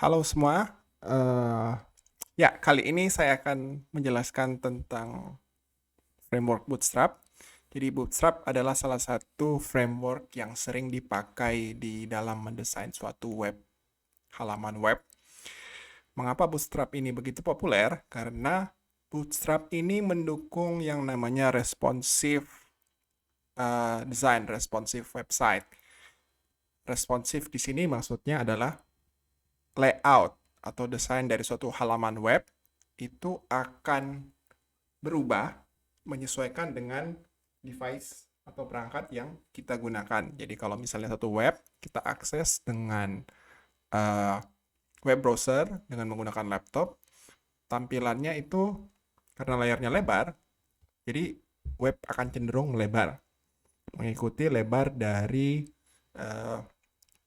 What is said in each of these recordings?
Halo semua. Eh, ya, kali ini saya akan menjelaskan tentang framework Bootstrap. Jadi Bootstrap adalah salah satu framework yang sering dipakai di dalam mendesain suatu halaman web. Mengapa Bootstrap ini begitu populer? Karena Bootstrap ini mendukung yang namanya responsive design, responsive website. Responsif di sini maksudnya adalah layout atau desain dari suatu halaman web itu akan berubah menyesuaikan dengan device atau perangkat yang kita gunakan. Jadi kalau misalnya satu web kita akses dengan uh, web browser dengan menggunakan laptop, tampilannya itu karena layarnya lebar, jadi web akan cenderung melebar, mengikuti lebar dari uh,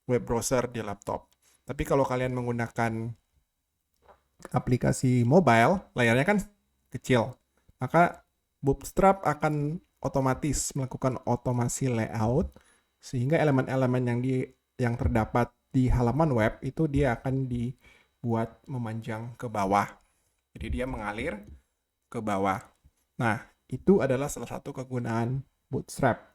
web browser di laptop. Tapi kalau kalian menggunakan aplikasi mobile, layarnya kan kecil. Maka Bootstrap akan otomatis melakukan otomasi layout sehingga elemen-elemen yang terdapat di halaman web itu dia akan dibuat memanjang ke bawah. Jadi dia mengalir ke bawah. Nah, itu adalah salah satu kegunaan Bootstrap.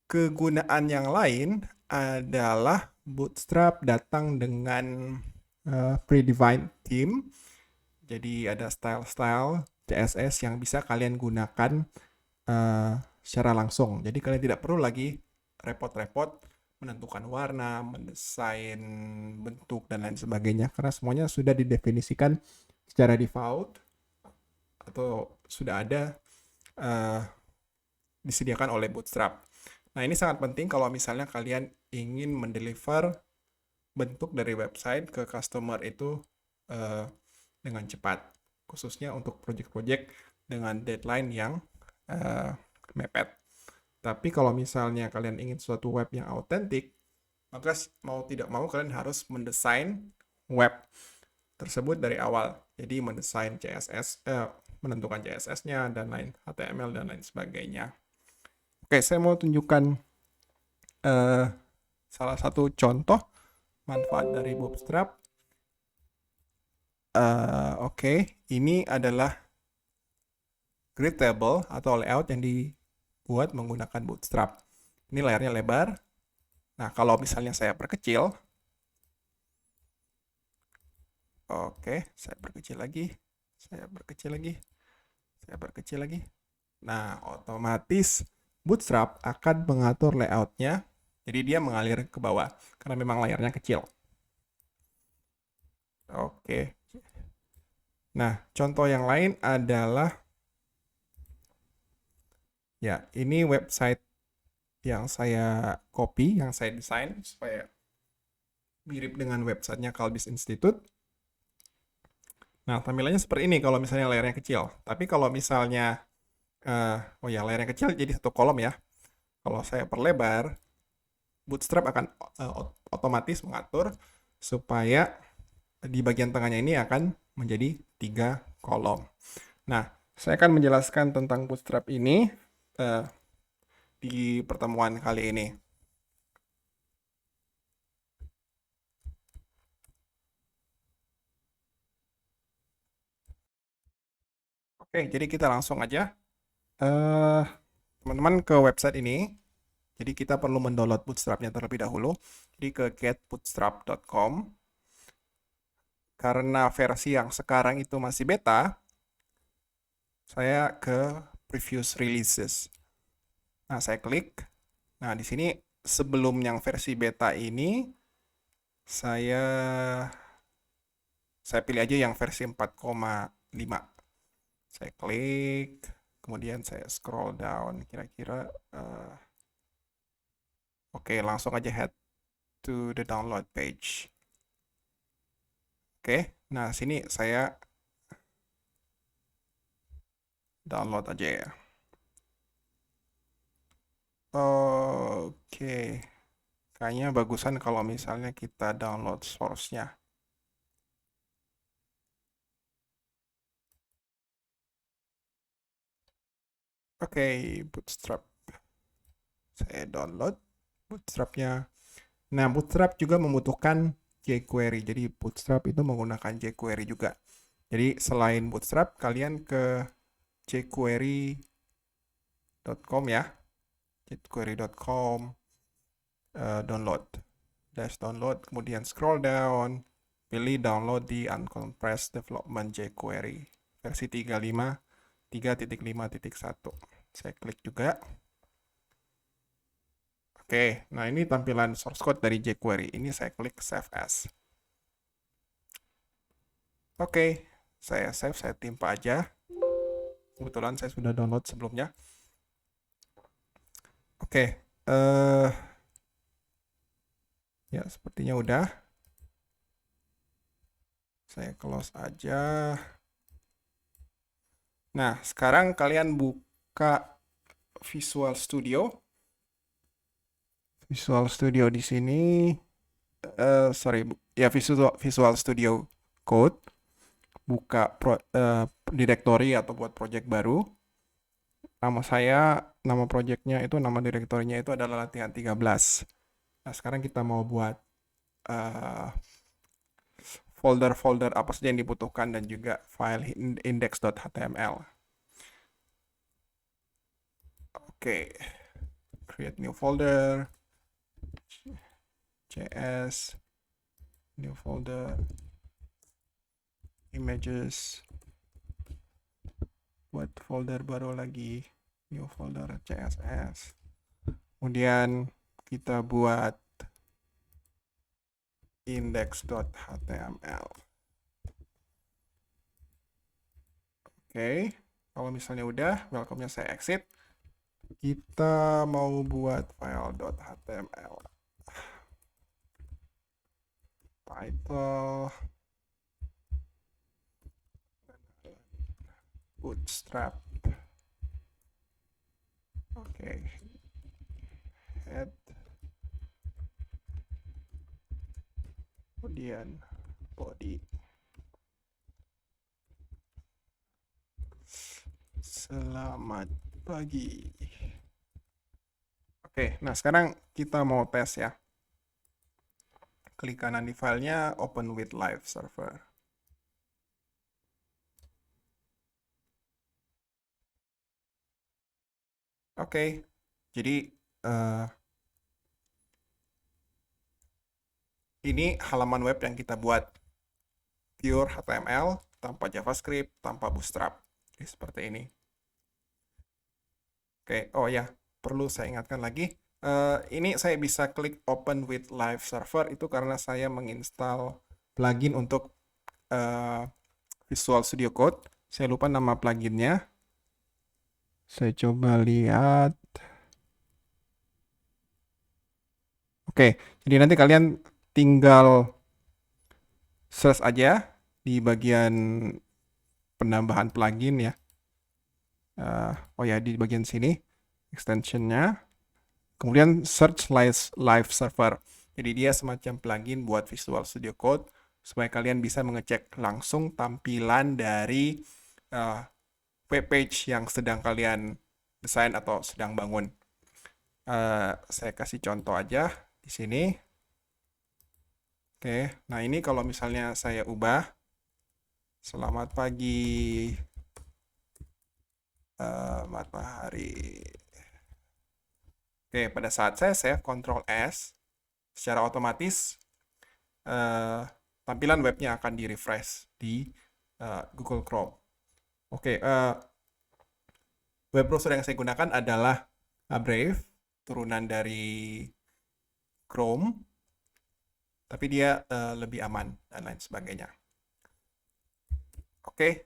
Kegunaan yang lain adalah Bootstrap datang dengan predefined theme. Jadi ada style-style CSS yang bisa kalian gunakan secara langsung. Jadi kalian tidak perlu lagi repot-repot menentukan warna, mendesain bentuk, dan lain sebagainya. Karena semuanya sudah didefinisikan secara default atau sudah ada disediakan oleh Bootstrap. Nah, ini sangat penting kalau misalnya kalian ingin mendeliver bentuk dari website ke customer itu dengan cepat, khususnya untuk project-project dengan deadline yang mepet. Tapi kalau misalnya kalian ingin suatu web yang autentik, maka mau tidak mau kalian harus mendesain web tersebut dari awal. Jadi mendesain CSS, menentukan CSS-nya dan lain, HTML dan lain sebagainya. Oke, saya mau tunjukkan salah satu contoh manfaat dari Bootstrap. Oke, ini adalah grid table atau layout yang dibuat menggunakan Bootstrap. Ini layarnya lebar. Nah, kalau misalnya saya perkecil, oke, saya perkecil lagi, saya perkecil lagi, saya perkecil lagi. Nah, otomatis Bootstrap akan mengatur layoutnya, jadi dia mengalir ke bawah, karena memang layarnya kecil. Oke. Nah, contoh yang lain adalah, ya, ini website yang saya copy, yang saya desain, supaya mirip dengan websitenya Kalbis Institute. Nah, tampilannya seperti ini kalau misalnya layarnya kecil. Tapi kalau misalnya, oh ya, layarnya kecil jadi satu kolom ya. Kalau saya perlebar, Bootstrap akan otomatis mengatur supaya di bagian tengahnya ini akan menjadi 3 kolom. Nah, saya akan menjelaskan tentang Bootstrap ini di pertemuan kali ini. Oke, jadi kita langsung aja teman-teman ke website ini. Jadi kita perlu mendownload Bootstrap-nya terlebih dahulu. Jadi ke getbootstrap.com. Karena versi yang sekarang itu masih beta, saya ke previous releases. Nah, saya klik. Nah, di sini sebelum yang versi beta ini, saya pilih aja yang versi 4,5. Saya klik, kemudian saya scroll down, kira-kira oke, langsung aja head to the download page. Oke, nah sini saya download aja ya. Oke, kayaknya bagusan kalau misalnya kita download source-nya. Oke, Bootstrap. Saya download Bootstrap-nya. Nah, Bootstrap juga membutuhkan jQuery. Jadi Bootstrap itu menggunakan jQuery juga. Jadi selain Bootstrap, kalian ke jQuery.com ya, jQuery.com, download, kemudian scroll down, pilih download di Uncompressed Development jQuery versi 3.5.1. Saya klik juga. Oke, nah ini tampilan source code dari jQuery. Ini saya klik Save As. Oke, saya save, saya timpa aja. Kebetulan saya sudah download sebelumnya. Oke, ya sepertinya udah. Saya close aja. Nah, sekarang kalian buka Visual Studio. Visual Studio di sini, Visual Studio Code. Buka directory atau buat project baru. Nama projectnya itu, nama direktorinya itu adalah latihan 13. Nah, sekarang kita mau buat folder-folder apa saja yang dibutuhkan dan juga file index.html. Oke, create new folder, JS, new folder, images, buat folder baru lagi, new folder CSS. Kemudian kita buat index.html. Oke, kalau misalnya udah, welcome-nya saya exit. Kita mau buat file.html. Title, Bootstrap. Oke, head, kemudian body. Selamat pagi. Oke, nah sekarang kita mau tes ya. Klik kanan di filenya, open with live server. Oke, jadi ini halaman web yang kita buat. Pure HTML, tanpa JavaScript, tanpa Bootstrap. Jadi seperti ini. Oke, oh ya, perlu saya ingatkan lagi. Ini saya bisa klik open with live server itu karena saya menginstal plugin untuk Visual Studio Code. Saya lupa nama pluginnya. Saya coba lihat. Oke, jadi nanti kalian tinggal search aja di bagian penambahan plugin ya. Oh ya, di bagian sini extensionnya. Kemudian search live server. Jadi dia semacam plugin buat Visual Studio Code supaya kalian bisa mengecek langsung tampilan dari web page yang sedang kalian desain atau sedang bangun. Saya kasih contoh aja di sini. Oke, nah ini kalau misalnya saya ubah, selamat pagi, matahari. Oke, pada saat saya save Ctrl S, secara otomatis tampilan webnya akan di-refresh di Google Chrome. Oke, web browser yang saya gunakan adalah Brave, turunan dari Chrome, tapi dia lebih aman dan lain sebagainya. Oke.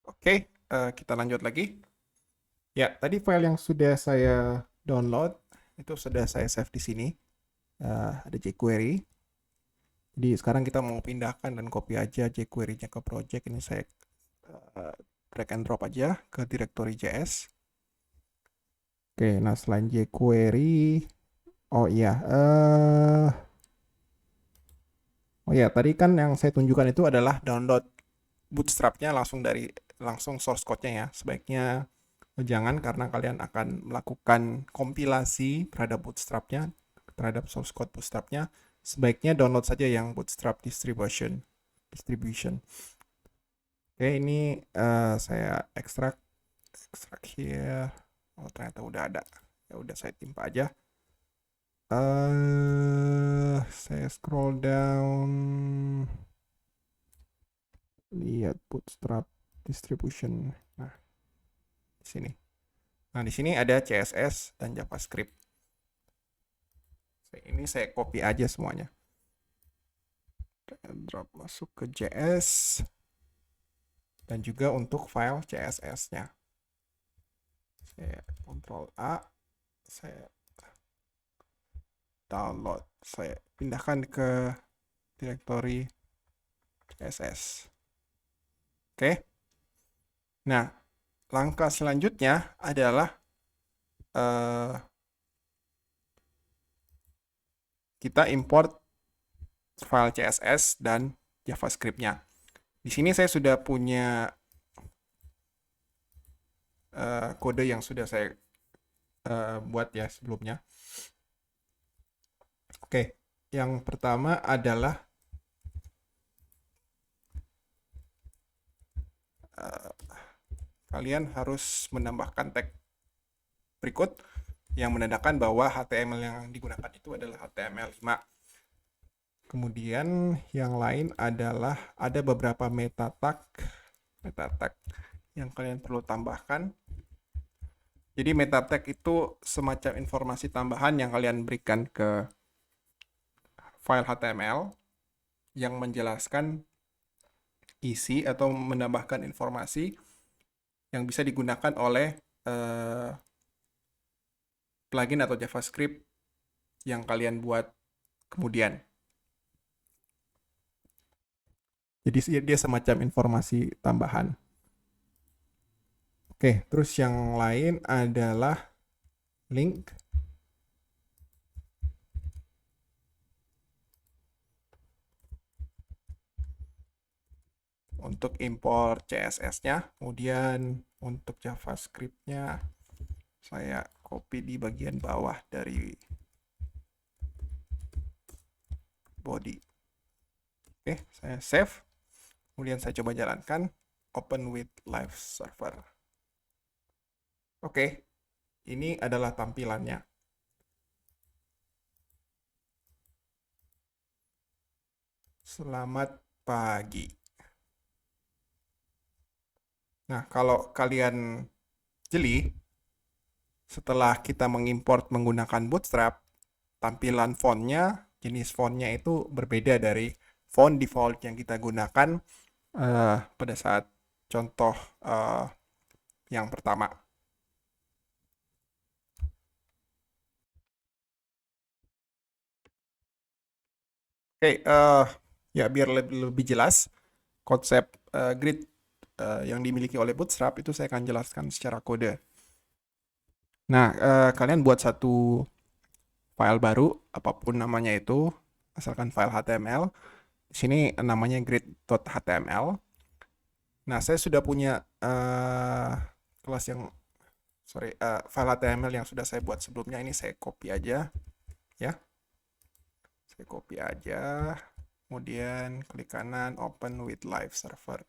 Oke, kita lanjut lagi. Ya, tadi file yang sudah saya download itu sudah saya save di sini. Ada jQuery. Jadi sekarang kita mau pindahkan dan copy aja jQuery-nya ke project. Ini saya drag and drop aja ke directory JS. Oke, nah selain jQuery, oh iya, tadi kan yang saya tunjukkan itu adalah download Bootstrap-nya langsung dari langsung source code-nya ya. Sebaiknya jangan, karena kalian akan melakukan kompilasi terhadap bootstrap-nya, terhadap source code bootstrap-nya. Sebaiknya download saja yang bootstrap distribution. Oke, ini saya ekstrak here. Oh, ternyata udah ada. Ya udah, saya timpa aja. Saya scroll down. Lihat bootstrap distribution. Nah, di sini. Nah, di sini ada CSS dan JavaScript. Ini saya copy aja semuanya. Drop masuk ke JS. Dan juga untuk file CSS-nya. Saya Ctrl A. Saya download. Saya pindahkan ke direktori CSS. Oke. Nah, langkah selanjutnya adalah kita import file CSS dan JavaScript-nya. Di sini saya sudah punya kode yang sudah saya buat ya sebelumnya. Oke, yang pertama adalah kalian harus menambahkan tag berikut yang menandakan bahwa HTML yang digunakan itu adalah HTML5. Kemudian yang lain adalah ada beberapa meta tag yang kalian perlu tambahkan. Jadi meta tag itu semacam informasi tambahan yang kalian berikan ke file HTML yang menjelaskan isi atau menambahkan informasi yang bisa digunakan oleh plugin atau JavaScript yang kalian buat kemudian. Jadi dia semacam informasi tambahan. Oke, terus yang lain adalah link. Untuk import CSS-nya, kemudian untuk JavaScript-nya saya copy di bagian bawah dari body. Oke, saya save. Kemudian saya coba jalankan, open with live server. Oke, ini adalah tampilannya. Selamat pagi. Nah, kalau kalian jeli, setelah kita mengimport menggunakan Bootstrap, tampilan fontnya, jenis fontnya itu berbeda dari font default yang kita gunakan pada saat contoh yang pertama. Oke, ya biar lebih jelas konsep grid yang dimiliki oleh Bootstrap itu saya akan jelaskan secara kode. Nah, kalian buat satu file baru, apapun namanya itu, asalkan file HTML. Di sini namanya grid.html. Nah, saya sudah punya kelas yang, file HTML yang sudah saya buat sebelumnya. Ini saya copy aja, ya. Saya copy aja, kemudian klik kanan, open with live server.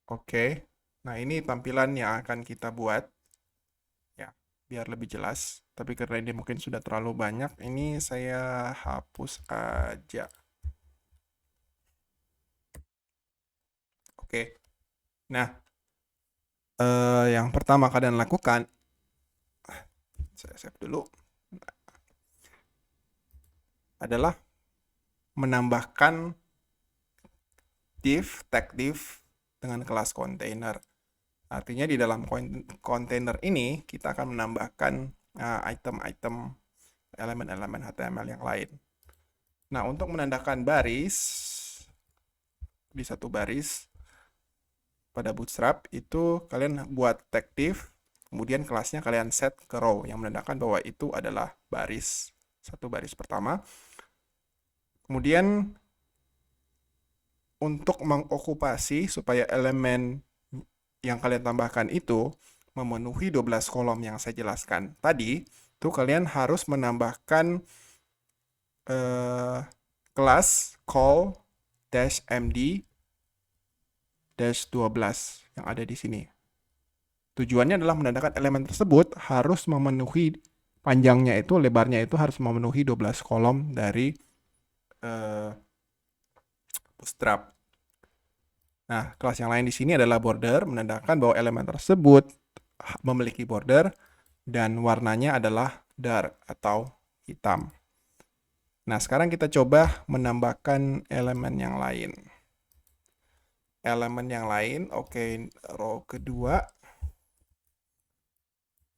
Oke, nah ini tampilan yang akan kita buat, ya, biar lebih jelas. Tapi karena ini mungkin sudah terlalu banyak, ini saya hapus aja. Oke, nah yang pertama kalian lakukan, saya save dulu, adalah menambahkan tag div dengan kelas container. Artinya di dalam container ini kita akan menambahkan item-item elemen-elemen HTML yang lain. Nah, untuk menandakan baris di satu baris pada Bootstrap itu kalian buat tag div, kemudian kelasnya kalian set ke row yang menandakan bahwa itu adalah baris, satu baris pertama. Kemudian untuk mengokupasi supaya elemen yang kalian tambahkan itu memenuhi 12 kolom yang saya jelaskan tadi, tuh kalian harus menambahkan kelas call -md -12 yang ada di sini. Tujuannya adalah menandakan elemen tersebut harus memenuhi panjangnya itu, lebarnya itu harus memenuhi 12 kolom dari bootstrap. Nah, kelas yang lain di sini adalah border, menandakan bahwa elemen tersebut memiliki border dan warnanya adalah dark atau hitam. Nah, sekarang kita coba menambahkan elemen yang lain. Elemen yang lain, oke, row kedua.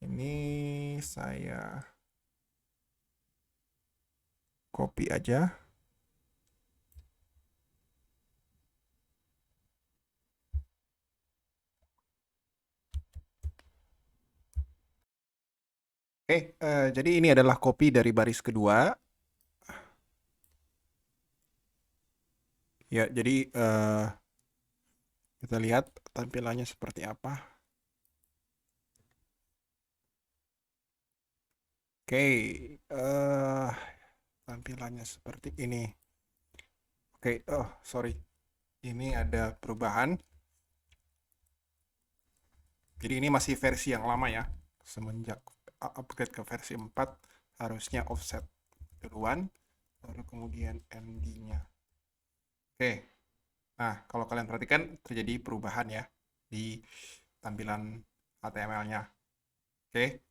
Ini saya copy aja. Oke, jadi ini adalah copy dari baris kedua. Ya, jadi kita lihat tampilannya seperti apa. Oke, tampilannya seperti ini. Oke, oh sorry, ini ada perubahan. Jadi ini masih versi yang lama ya. Semenjak upgrade ke versi 4, harusnya offset duluan, baru kemudian MD-nya. Oke, nah kalau kalian perhatikan terjadi perubahan ya di tampilan HTML-nya. Oke,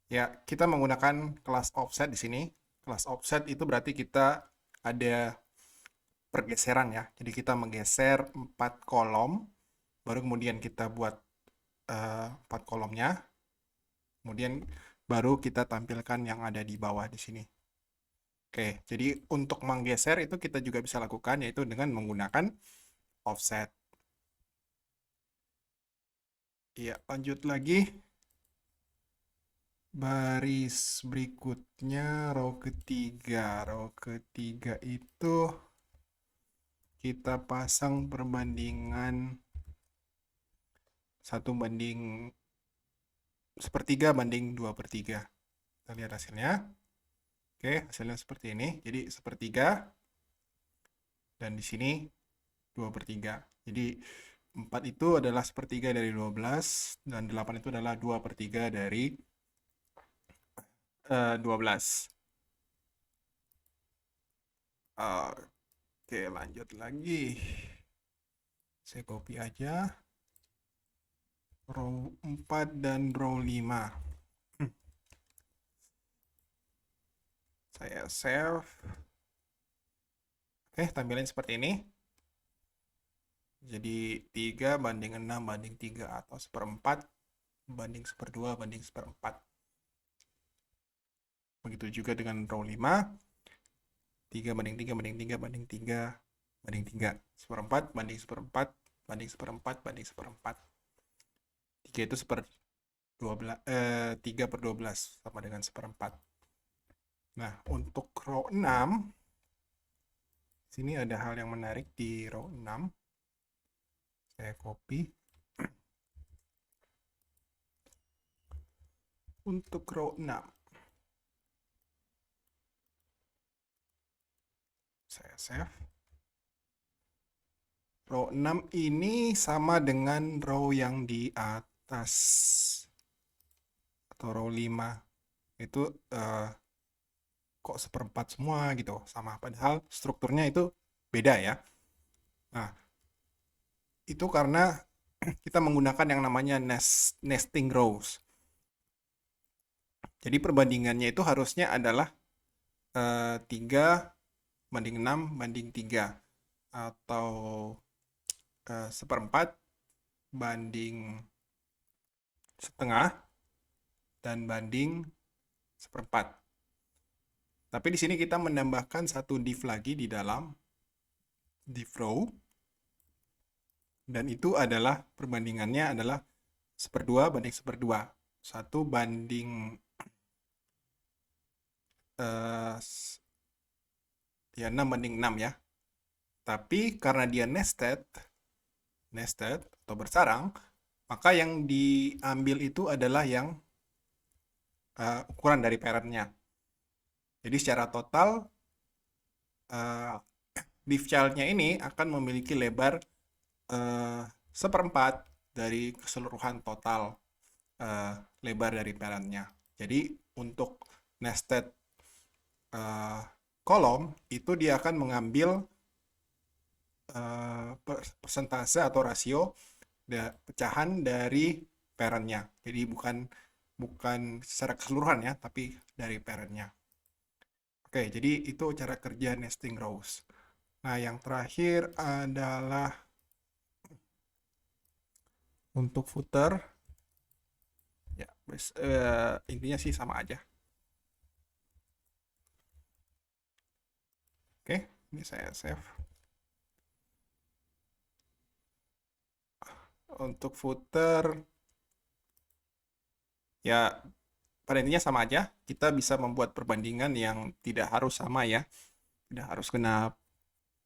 ya kita menggunakan kelas offset di sini. Kelas offset itu berarti kita ada pergeseran ya. Jadi kita menggeser 4 kolom, baru kemudian kita buat 4 kolomnya, kemudian baru kita tampilkan yang ada di bawah di sini. Oke, jadi untuk menggeser itu kita juga bisa lakukan, yaitu dengan menggunakan offset. Iya, lanjut lagi. Baris berikutnya, row ketiga. Row ketiga itu kita pasang perbandingan 1/2/3. Kita lihat hasilnya. Oke, hasilnya seperti ini. Jadi sepertiga. Dan di sini 2/3. Jadi 4 itu adalah sepertiga dari 12. Dan 8 itu adalah 2/3 dari 12. Oke, lanjut lagi. Saya copy aja. Row 4 dan row 5. Saya save. Oke, tampilannya seperti ini. Jadi 3/6/3 atau 1/4 banding 1/2 banding 1/4. Begitu juga dengan row 5. 3/3 banding 3 banding 3 banding 3. 1/4 banding 1/4 banding 1/4 banding 1/4. 3 itu 3/12 sama dengan 1/4. Nah, untuk row 6, sini ada hal yang menarik di row 6. Saya copy. Untuk row 6, saya save. Row 6 ini sama dengan row yang di atas, atau row 5. Itu kok 1/4 semua gitu, sama. Padahal strukturnya itu beda ya. Nah, itu karena kita menggunakan yang namanya nesting rows. Jadi perbandingannya itu harusnya adalah 3/6/3 atau 1/4 banding setengah dan banding 1/4. Tapi di sini kita menambahkan satu div lagi di dalam div row, dan itu adalah perbandingannya adalah 1/2 banding 1/2. 1 banding ya 6/6 ya. Tapi karena dia nested atau bersarang, maka yang diambil itu adalah yang ukuran dari parent-nya. Jadi secara total uh, div child-nya ini akan memiliki lebar seperempat dari keseluruhan total lebar dari parent-nya. Jadi untuk nested kolom itu dia akan mengambil persentase atau rasio pecahan dari parent-nya. Jadi bukan secara keseluruhan ya, tapi dari parent-nya. Oke, jadi itu cara kerja nesting rows. Nah, yang terakhir adalah untuk footer. Ya, intinya sih sama aja. Oke, ini saya save. Untuk footer, ya pada intinya sama aja. Kita bisa membuat perbandingan yang tidak harus sama ya. Tidak harus genap,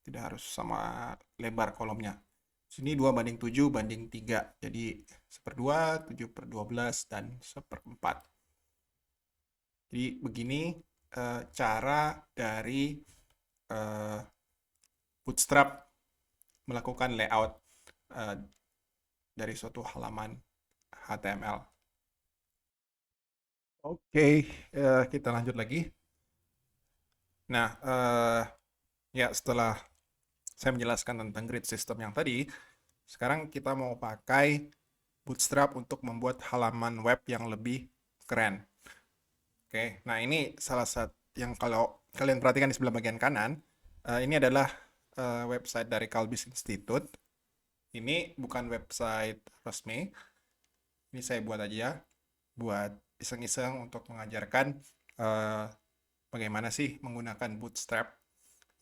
tidak harus sama lebar kolomnya. Sini 2:7 banding 3. Jadi 1/2, 7/12, dan 1/4. Jadi begini cara dari Bootstrap melakukan layout dari suatu halaman HTML. Oke, kita lanjut lagi. Nah, ya setelah saya menjelaskan tentang grid system yang tadi, sekarang kita mau pakai Bootstrap untuk membuat halaman web yang lebih keren. Oke, nah ini salah satu yang kalau kalian perhatikan di sebelah bagian kanan, ini adalah website dari Kalbis Institute. Ini bukan website resmi. Ini saya buat aja, buat iseng-iseng untuk mengajarkan bagaimana sih menggunakan Bootstrap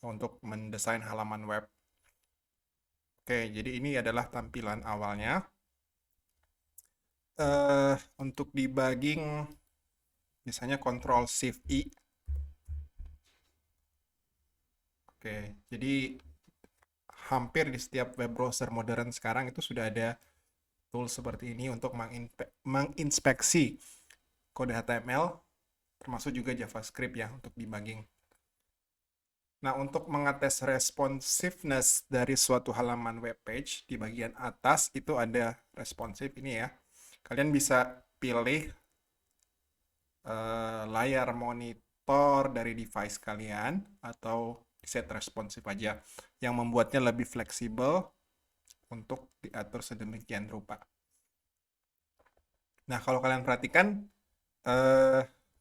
untuk mendesain halaman web. Oke, jadi ini adalah tampilan awalnya. Untuk debugging, biasanya Ctrl+Shift+I. Oke, jadi hampir di setiap web browser modern sekarang itu sudah ada tools seperti ini untuk menginspeksi kode HTML, termasuk juga JavaScript ya untuk debugging. Nah, untuk mengetes responsiveness dari suatu halaman web page, di bagian atas itu ada responsive ini ya. Kalian bisa pilih layar monitor dari device kalian atau set responsive aja yang membuatnya lebih fleksibel untuk diatur sedemikian rupa. Nah, kalau kalian perhatikan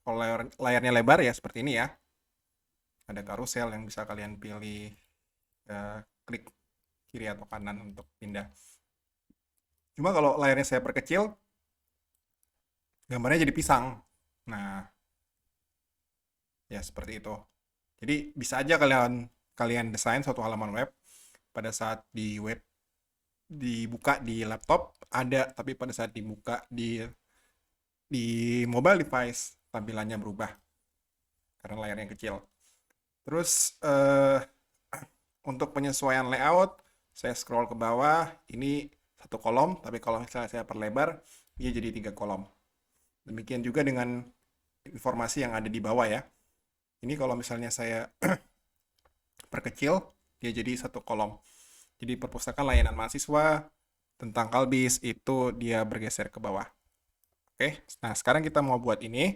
kalau layarnya lebar ya seperti ini ya. Ada karusel yang bisa kalian pilih klik kiri atau kanan untuk pindah. Cuma kalau layarnya saya perkecil, gambarnya jadi pisang. Nah, ya seperti itu. Jadi bisa aja kalian desain suatu halaman web pada saat dibuka di laptop ada, tapi pada saat dibuka di mobile device tampilannya berubah karena layarnya kecil. Terus untuk penyesuaian layout, saya scroll ke bawah, ini satu kolom, tapi kalau misalnya saya perlebar, dia jadi 3 kolom. Demikian juga dengan informasi yang ada di bawah ya. Ini kalau misalnya saya perkecil, dia jadi satu kolom. Jadi perpustakaan layanan mahasiswa tentang Kalbis itu dia bergeser ke bawah. Oke, nah sekarang kita mau buat ini.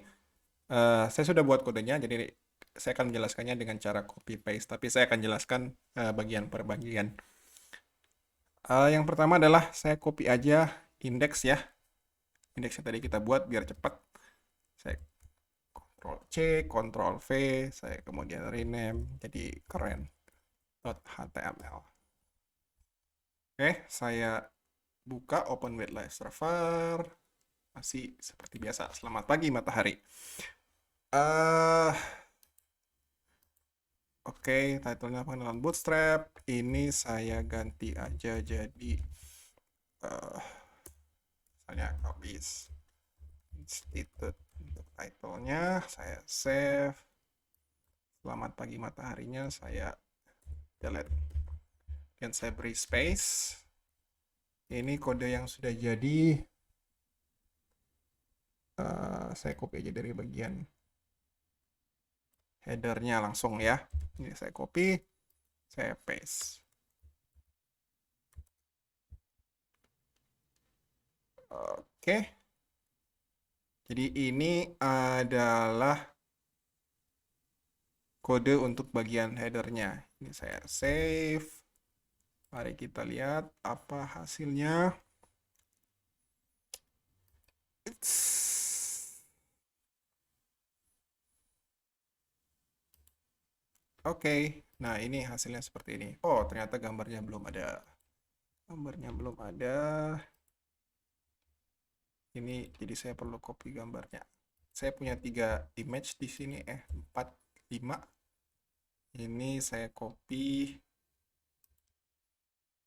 Saya sudah buat kodenya, jadi saya akan menjelaskannya dengan cara copy paste, tapi saya akan jelaskan bagian per bagian. Yang pertama adalah saya copy aja indeks ya. Indeks yang tadi kita buat biar cepat. Saya Ctrl C, Ctrl V, saya kemudian rename jadi keren.html. Oke, saya buka Open with Live Server. Masih seperti biasa. Selamat pagi matahari. Oke, title-nya pengenalan Bootstrap. Ini saya ganti aja jadi misalnya Kalbis Institute. Untuk title-nya saya save. Selamat pagi mataharinya saya delete. Dan saya beri space. Ini kode yang sudah jadi. Saya copy aja dari bagian headernya langsung ya. Ini saya copy, saya paste. Oke. Jadi ini adalah kode untuk bagian headernya. Ini saya save. Mari kita lihat apa hasilnya. Oke, nah ini hasilnya seperti ini. Oh, ternyata gambarnya belum ada. Gambarnya belum ada. Ini jadi saya perlu copy gambarnya. Saya punya 3 image di sini, 4, 5. Ini saya copy.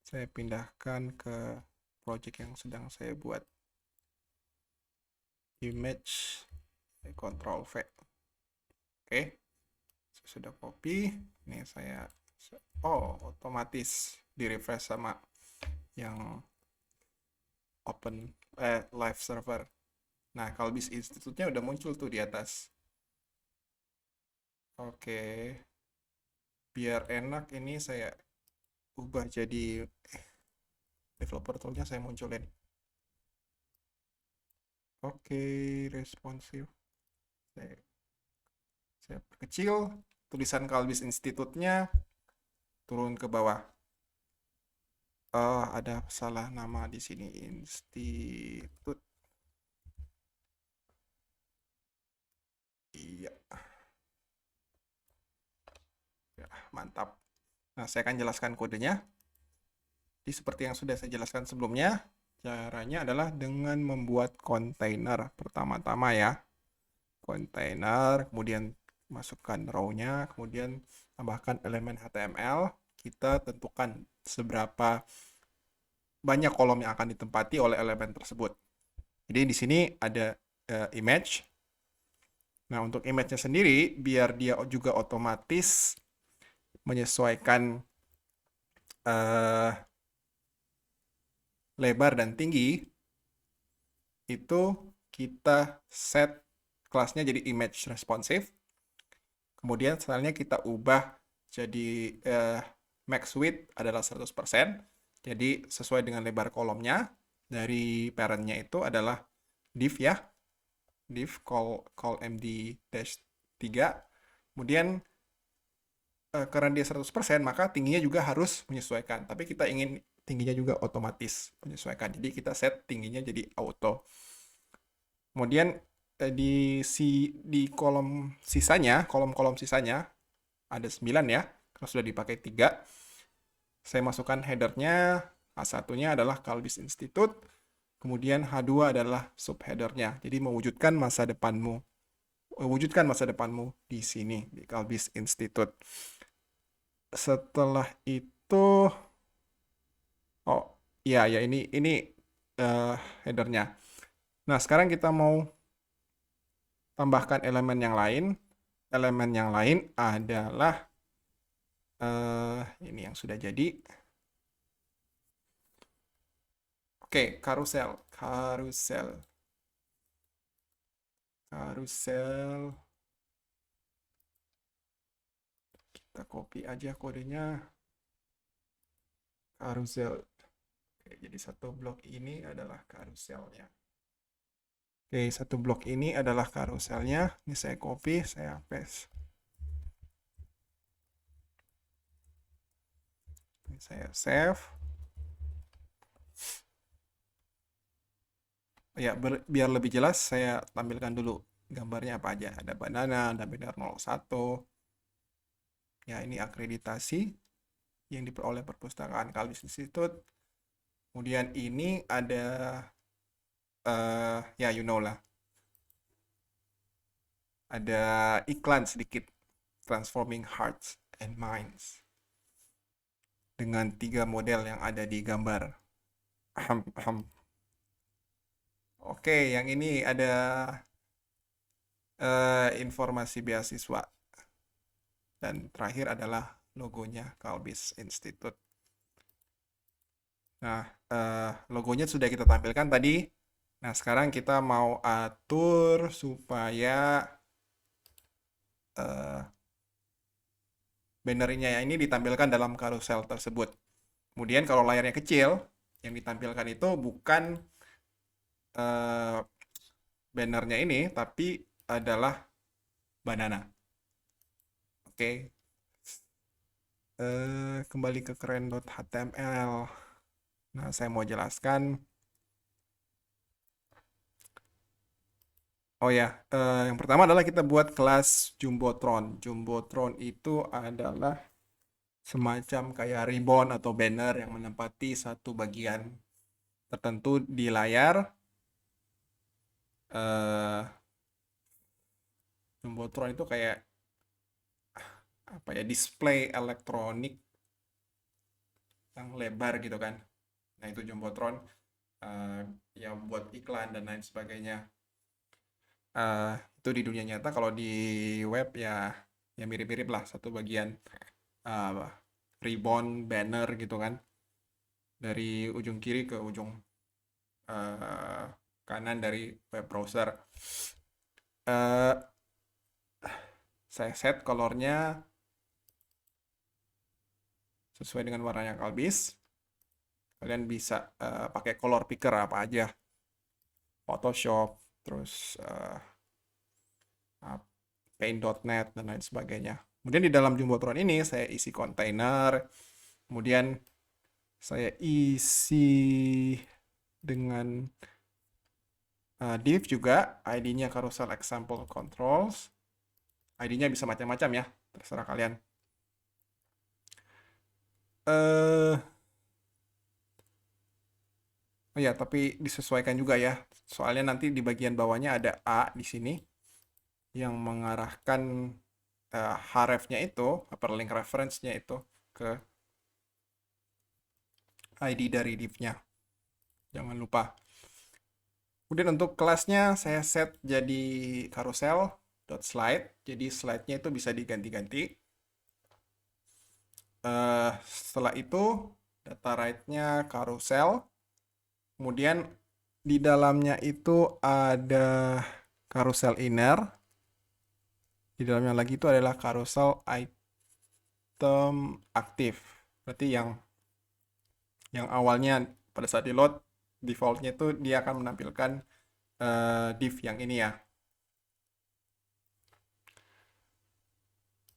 Saya pindahkan ke project yang sedang saya buat. Image, Ctrl V. Oke, saya sudah copy. Ini saya, otomatis di refresh sama yang open live server. Nah, Kalbis Institute-nya udah muncul tuh di atas. Oke, biar enak ini saya ubah jadi developer tool-nya saya munculin. Oke, responsive. Saya perkecil tulisan Kalbis Institute-nya turun ke bawah. Ada salah nama di sini, Institute. Iya. Ya, mantap. Nah, saya akan jelaskan kodenya. Jadi seperti yang sudah saya jelaskan sebelumnya, caranya adalah dengan membuat kontainer pertama-tama ya. Kontainer, kemudian masukkan row-nya, kemudian tambahkan elemen HTML. Kita tentukan seberapa banyak kolom yang akan ditempati oleh elemen tersebut. Jadi di sini ada image. Nah, untuk image-nya sendiri, biar dia juga otomatis menyesuaikan lebar dan tinggi, itu kita set kelasnya jadi image responsive. Kemudian stylenya kita ubah jadi max width adalah 100%. Jadi sesuai dengan lebar kolomnya. Dari parent-nya itu adalah div ya. Div call md-3. Kemudian karena dia 100%, maka tingginya juga harus menyesuaikan. Tapi kita ingin tingginya juga otomatis menyesuaikan. Jadi kita set tingginya jadi auto. Kemudian di kolom sisanya, kolom-kolom sisanya ada 9 ya, karena sudah dipakai 3. Saya masukkan headernya, H1-nya adalah Kalbis Institute, kemudian H2 adalah subheadernya. Jadi mewujudkan masa depanmu di sini, di Kalbis Institute. Setelah itu, ini headernya. Nah, sekarang kita mau tambahkan elemen yang lain. Elemen yang lain adalah ini yang sudah jadi. Oke, karusel. Kita copy aja kodenya. Karusel. Oke, jadi satu blok ini adalah karuselnya. Oke, satu blok ini adalah karuselnya. Ini saya copy, saya paste. Ini saya save. Ya, biar lebih jelas, saya tampilkan dulu gambarnya apa aja. Ada banana, ada banner 01. Ya, ini akreditasi yang diperoleh Perpustakaan Kalbis Institute. Kemudian ini ada, ya you know lah. Ada iklan sedikit, Transforming Hearts and Minds. Dengan 3 model yang ada di gambar. Oke, yang ini ada informasi beasiswa. Dan terakhir adalah logonya Kalbis Institute. Nah, logonya sudah kita tampilkan tadi. Nah, sekarang kita mau atur supaya eh, bannernya ini ditampilkan dalam carousel tersebut. Kemudian kalau layarnya kecil, yang ditampilkan itu bukan eh, bannernya ini, tapi adalah banana. Oke. Kembali ke keren.html. Nah, saya mau jelaskan. Oh ya, yang pertama adalah kita buat kelas Jumbotron. Jumbotron itu adalah semacam kayak ribbon atau banner yang menempati satu bagian tertentu di layar. eh Jumbotron itu kayak apa ya, display elektronik yang lebar gitu kan. Nah, itu Jumbotron, eh yang buat iklan dan lain sebagainya. eh itu di dunia nyata. Kalau di web ya mirip-mirip lah, satu bagian eh ribbon banner gitu kan, dari ujung kiri ke ujung eh, kanan dari web browser. eh saya set colornya sesuai dengan warna yang kalbis. Kalian bisa pakai color picker apa aja, Photoshop, terus paint.net dan lain sebagainya. Kemudian di dalam Jumbotron ini saya isi kontainer, kemudian saya isi dengan div juga, ID-nya carousel example controls. ID-nya bisa macam-macam ya, terserah kalian. eh oh ya, tapi disesuaikan juga ya. Soalnya nanti di bagian bawahnya ada A di sini yang mengarahkan href-nya itu, hyperlink reference-nya itu ke ID dari div-nya. Jangan lupa. Kemudian untuk kelasnya saya set jadi carousel.slide. Jadi slide-nya itu bisa diganti-ganti. Setelah itu data right-nya carousel. Kemudian di dalamnya itu ada carousel inner. Di dalamnya lagi itu adalah carousel item aktif. Berarti yang awalnya pada saat di load, defaultnya itu dia akan menampilkan div yang ini ya.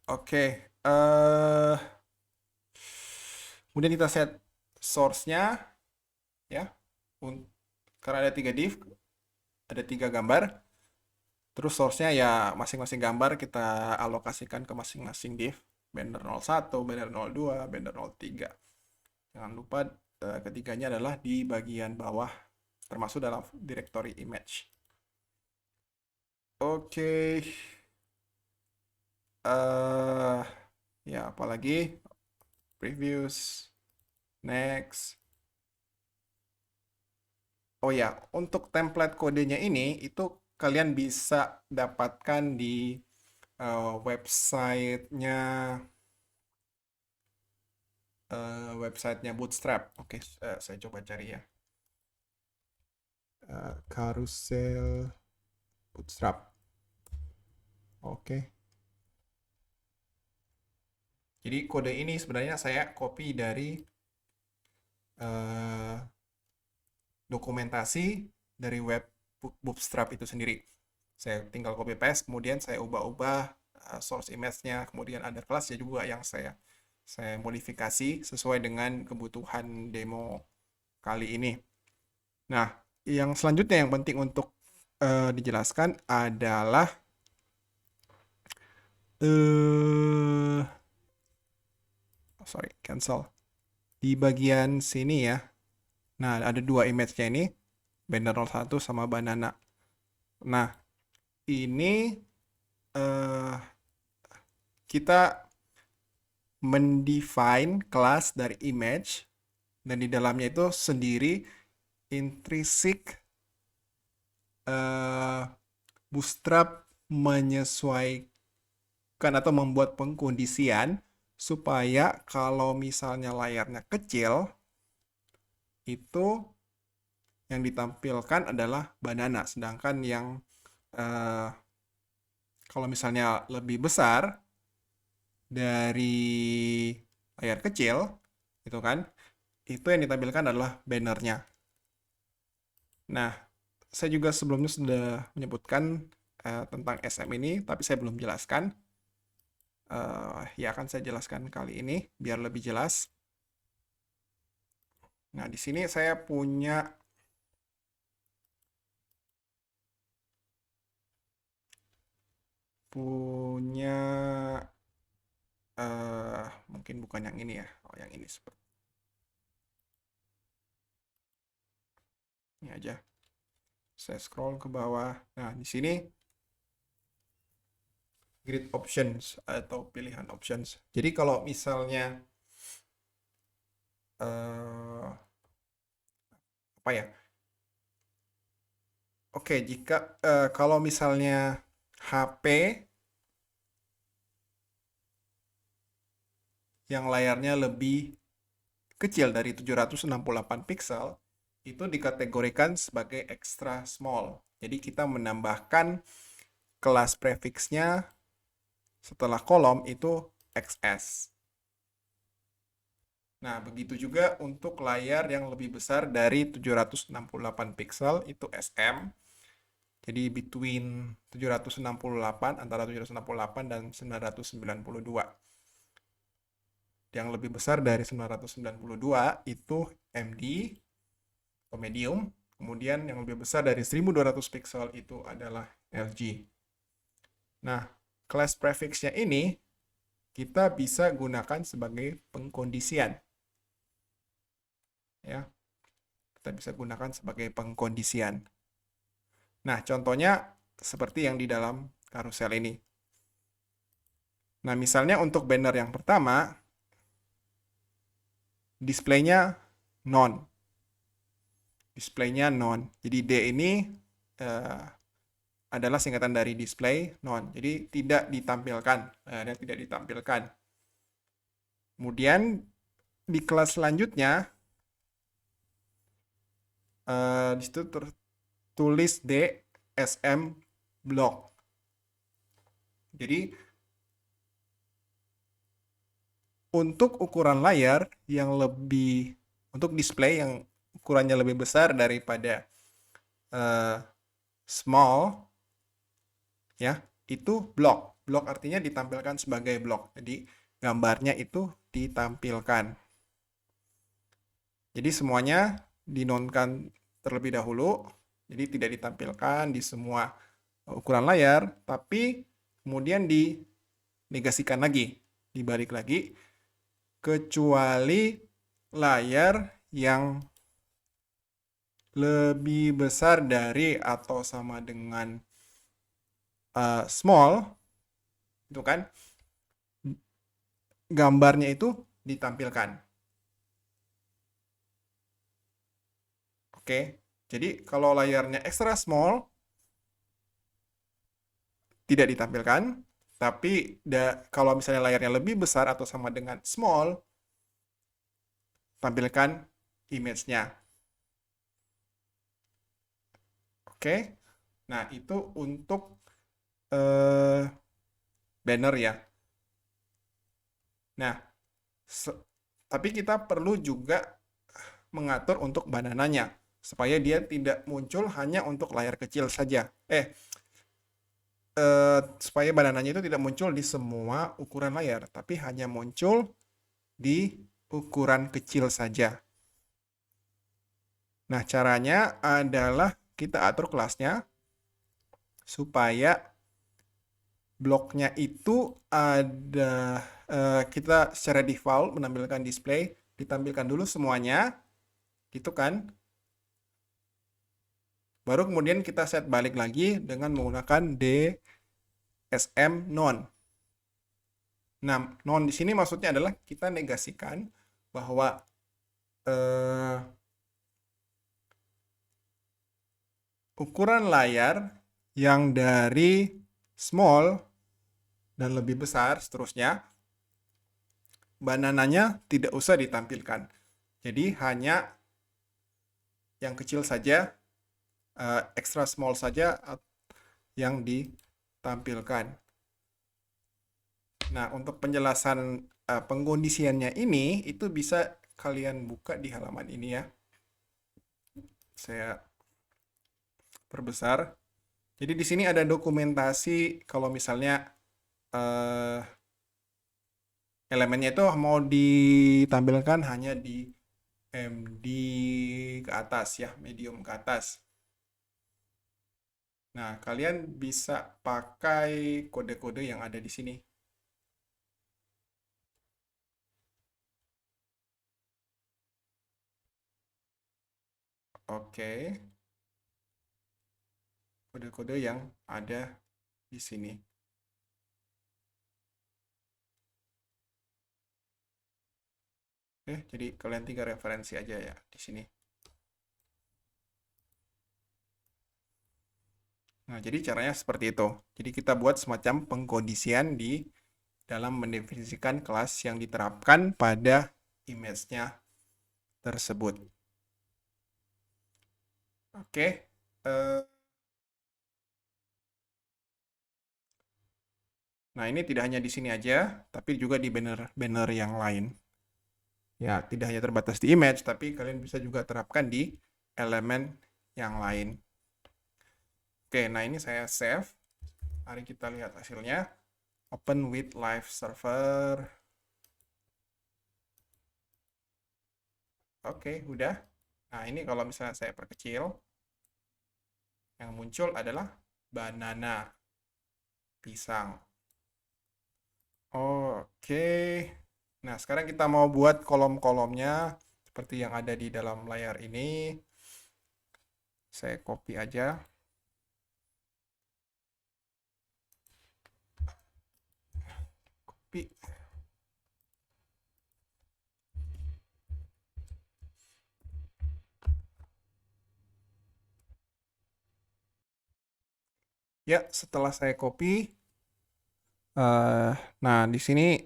Oke. Kemudian kita set source-nya ya. Karena ada 3 div, ada 3 gambar. Terus source-nya ya masing-masing gambar kita alokasikan ke masing-masing div. Banner 01, banner 02, banner 03. Jangan lupa ketiganya adalah di bagian bawah, termasuk dalam directory image. Oke. Ya, apalagi previews, next. Oh ya, untuk template kodenya ini itu kalian bisa dapatkan di websitenya Bootstrap. Oke, saya coba cari ya. Carousel Bootstrap. Oke. Jadi kode ini sebenarnya saya copy dari dokumentasi dari web Bootstrap itu sendiri. Saya tinggal copy paste, kemudian saya ubah-ubah source image-nya, kemudian ada kelasnya juga yang saya modifikasi sesuai dengan kebutuhan demo kali ini. Nah, yang selanjutnya yang penting untuk dijelaskan adalah cancel. Di bagian sini ya. Nah, ada 2 image-nya ini, banner 01 sama banana. Nah, ini kita mendefine kelas dari image, dan di dalamnya itu sendiri intrinsic Bootstrap menyesuaikan atau membuat pengkondisian supaya kalau misalnya layarnya kecil, itu yang ditampilkan adalah banana. Sedangkan yang kalau misalnya lebih besar dari layar kecil, itu kan, itu yang ditampilkan adalah bannernya. Nah, saya juga sebelumnya sudah menyebutkan tentang SM ini, tapi saya belum jelaskan. Ya akan saya jelaskan kali ini biar lebih jelas. Nah, di sini saya punya mungkin bukan yang ini ya. Oh, yang ini seperti ini aja. Saya scroll ke bawah. Nah, di sini grid options atau pilihan options. Jadi kalau misalnya apa ya? Oke, jika kalau misalnya HP yang layarnya lebih kecil dari 768 pixel, itu dikategorikan sebagai extra small. Jadi kita menambahkan kelas prefiksnya setelah kolom itu XS. Nah, begitu juga untuk layar yang lebih besar dari 768 pixel itu SM. Jadi between 768 antara 768 dan 992. Yang lebih besar dari 992 itu MD atau medium. Kemudian yang lebih besar dari 1200 pixel itu adalah LG. Nah, kelas prefixnya ini kita bisa gunakan sebagai pengkondisian. Ya, kita bisa gunakan sebagai pengkondisian. Nah, contohnya seperti yang di dalam karusel ini. Nah, misalnya untuk banner yang pertama, displaynya non. Displaynya non. Jadi D ini adalah singkatan dari display non. Jadi tidak ditampilkan. Tidak ditampilkan. Kemudian di kelas selanjutnya, di situ tertulis D SM block. Jadi untuk ukuran layar yang lebih, untuk display yang ukurannya lebih besar daripada small, ya, itu block. Block artinya ditampilkan sebagai block. Jadi gambarnya itu ditampilkan. Jadi semuanya dinonkan terlebih dahulu. Jadi tidak ditampilkan di semua ukuran layar, tapi kemudian dinegasikan lagi, dibalik lagi, kecuali layar yang lebih besar dari atau sama dengan small, itu kan, gambarnya itu ditampilkan. Oke, jadi kalau layarnya extra small, tidak ditampilkan, tapi kalau misalnya layarnya lebih besar atau sama dengan small, tampilkan image-nya. Oke, nah itu untuk banner ya. Nah, tapi kita perlu juga mengatur untuk banananya, supaya dia tidak muncul hanya untuk layar kecil saja. Supaya banananya itu tidak muncul di semua ukuran layar, tapi hanya muncul di ukuran kecil saja. Nah, caranya adalah kita atur kelasnya supaya bloknya itu ada, kita secara default menampilkan display, ditampilkan dulu semuanya, gitu kan. Baru kemudian kita set balik lagi dengan menggunakan DSM non. Nah, non di sini maksudnya adalah kita negasikan bahwa ukuran layar yang dari small dan lebih besar seterusnya, banananya tidak usah ditampilkan. Jadi hanya yang kecil saja, extra small saja yang ditampilkan. Nah, untuk penjelasan pengkondisiannya ini, itu bisa kalian buka di halaman ini ya. Saya perbesar. Jadi di sini ada dokumentasi kalau misalnya eh, elemennya itu mau ditampilkan hanya di MD ke atas ya, medium ke atas. Nah, kalian bisa pakai kode-kode yang ada di sini. Oke, kode-kode yang ada di sini. Oke, jadi kalian tinggal referensi aja ya di sini. Nah, jadi caranya seperti itu. Jadi kita buat semacam pengkondisian di dalam mendefinisikan kelas yang diterapkan pada image-nya tersebut. Oke. Nah, ini tidak hanya di sini aja, tapi juga di banner-banner yang lain. Ya, tidak hanya terbatas di image, tapi kalian bisa juga terapkan di elemen yang lain. Oke, nah ini saya save. Mari kita lihat hasilnya. Open with live server. Oke, udah. Nah, ini kalau misalnya saya perkecil, yang muncul adalah banana, pisang. Oke. Nah, sekarang kita mau buat kolom-kolomnya seperti yang ada di dalam layar ini. Saya copy aja. Copy. Ya, setelah saya copy, nah di sini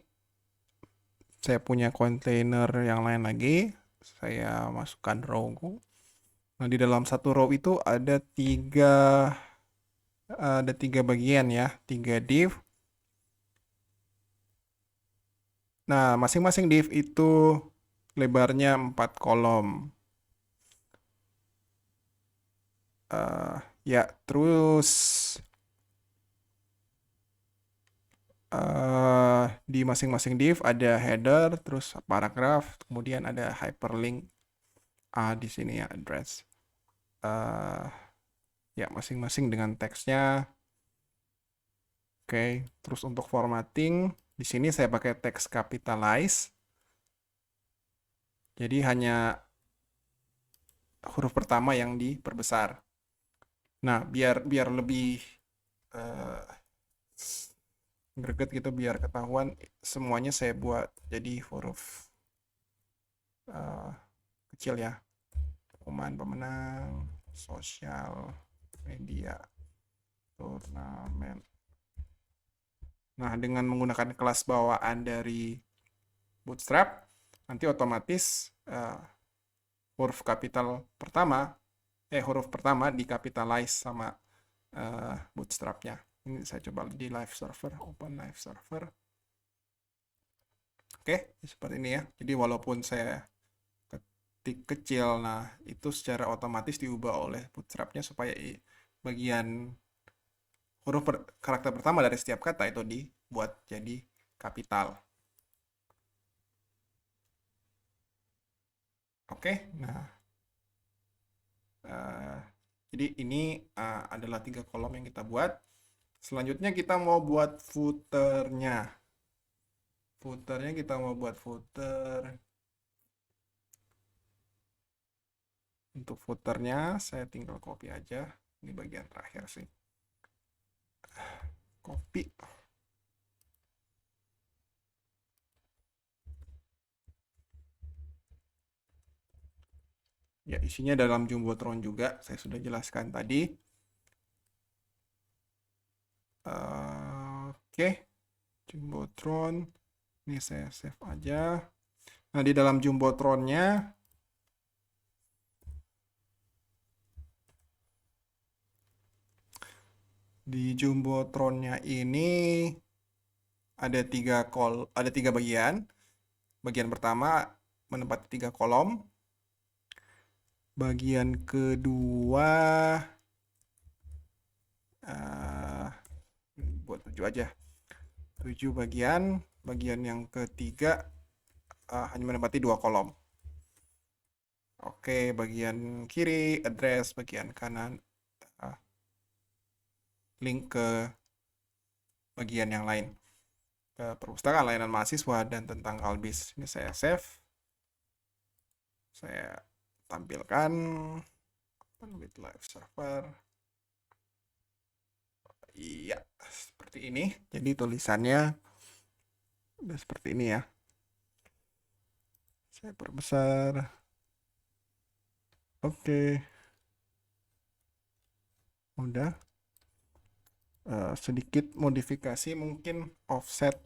saya punya kontainer yang lain lagi. Saya masukkan row. Nah, di dalam satu row itu ada tiga bagian ya, tiga div. Nah, masing-masing div itu lebarnya 4 kolom. Ya, terus di masing-masing div ada header, terus paragraf, kemudian ada hyperlink di sini ya, address. Ya, masing-masing dengan teksnya. Oke, terus untuk formatting, di sini saya pakai teks capitalize. Jadi hanya huruf pertama yang diperbesar. Nah, biar lebih uh, greget gitu, biar ketahuan semuanya saya buat jadi huruf uh, kecil ya. Pengumuman pemenang, sosial media, turnamen. Nah, dengan menggunakan kelas bawaan dari Bootstrap, nanti otomatis huruf pertama dikapitalize sama Bootstrapnya. Ini saya coba di live server, open live server. Oke, seperti ini ya. Jadi walaupun saya ketik kecil, nah itu secara otomatis diubah oleh Bootstrapnya supaya bagian huruf karakter pertama dari setiap kata itu dibuat jadi kapital. Oke, nah jadi ini adalah 3 kolom yang kita buat. Selanjutnya kita mau buat footernya. Footernya kita mau buat footer. Untuk footernya saya tinggal copy aja. Ini bagian terakhir sih. Copy. Ya, isinya dalam Jumbotron juga. Saya sudah jelaskan tadi. Oke. Jumbotron. Ini saya save aja. Nah, di dalam Jumbotronnya Di Jumbotron-nya ini ada tiga bagian. Bagian pertama menempati 3 kolom. Bagian kedua eh, buat 7 aja. 7 bagian. Bagian yang ketiga hanya menempati 2 kolom. Oke, bagian kiri address, bagian kanan link ke bagian yang lain. Ke perpustakaan layanan mahasiswa dan tentang Albis. Ini saya save. Saya tampilkan open with live server. Iya, seperti ini. Jadi tulisannya udah seperti ini ya. Saya perbesar. Oke. Udah. Sedikit modifikasi mungkin offset.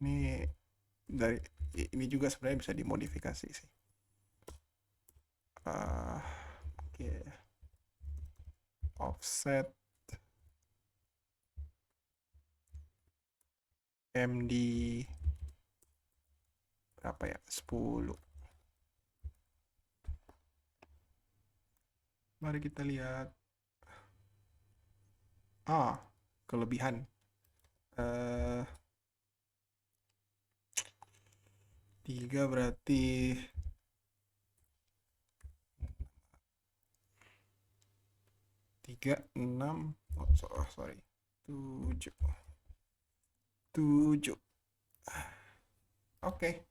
Ini dari ini juga sebenarnya bisa dimodifikasi sih. Oke. Offset MD berapa ya? 10. Mari kita lihat. Kelebihan. 3 berarti 3, 6. Sorry. 7. 7. Oke.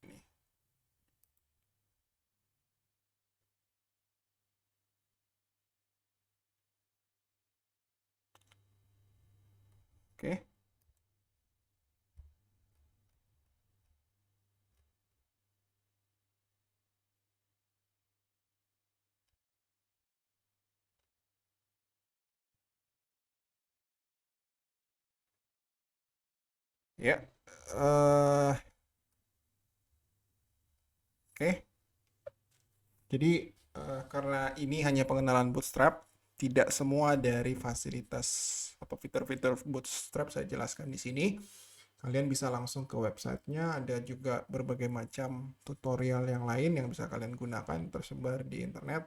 Ini. Oke. Ya. Oke. Jadi karena ini hanya pengenalan Bootstrap, tidak semua dari fasilitas atau fitur-fitur Bootstrap saya jelaskan di sini. Kalian bisa langsung ke websitenya, ada juga berbagai macam tutorial yang lain yang bisa kalian gunakan tersebar di internet.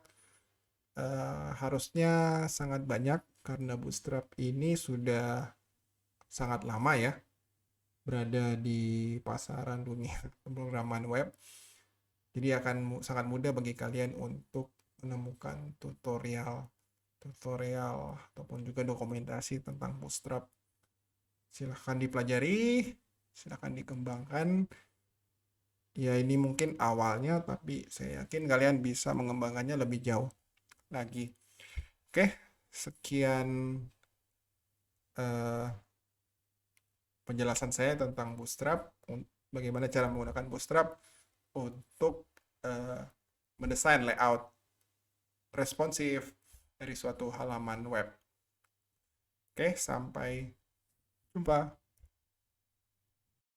Harusnya sangat banyak karena Bootstrap ini sudah sangat lama ya berada di pasaran dunia pemrograman web. Jadi akan sangat mudah bagi kalian untuk menemukan tutorial ataupun juga dokumentasi tentang Bootstrap. Silahkan dipelajari, silahkan dikembangkan. Ya ini mungkin awalnya, tapi saya yakin kalian bisa mengembangkannya lebih jauh lagi. Oke, sekian penjelasan saya tentang Bootstrap, bagaimana cara menggunakan Bootstrap untuk mendesain layout responsif dari suatu halaman web. Oke, sampai jumpa.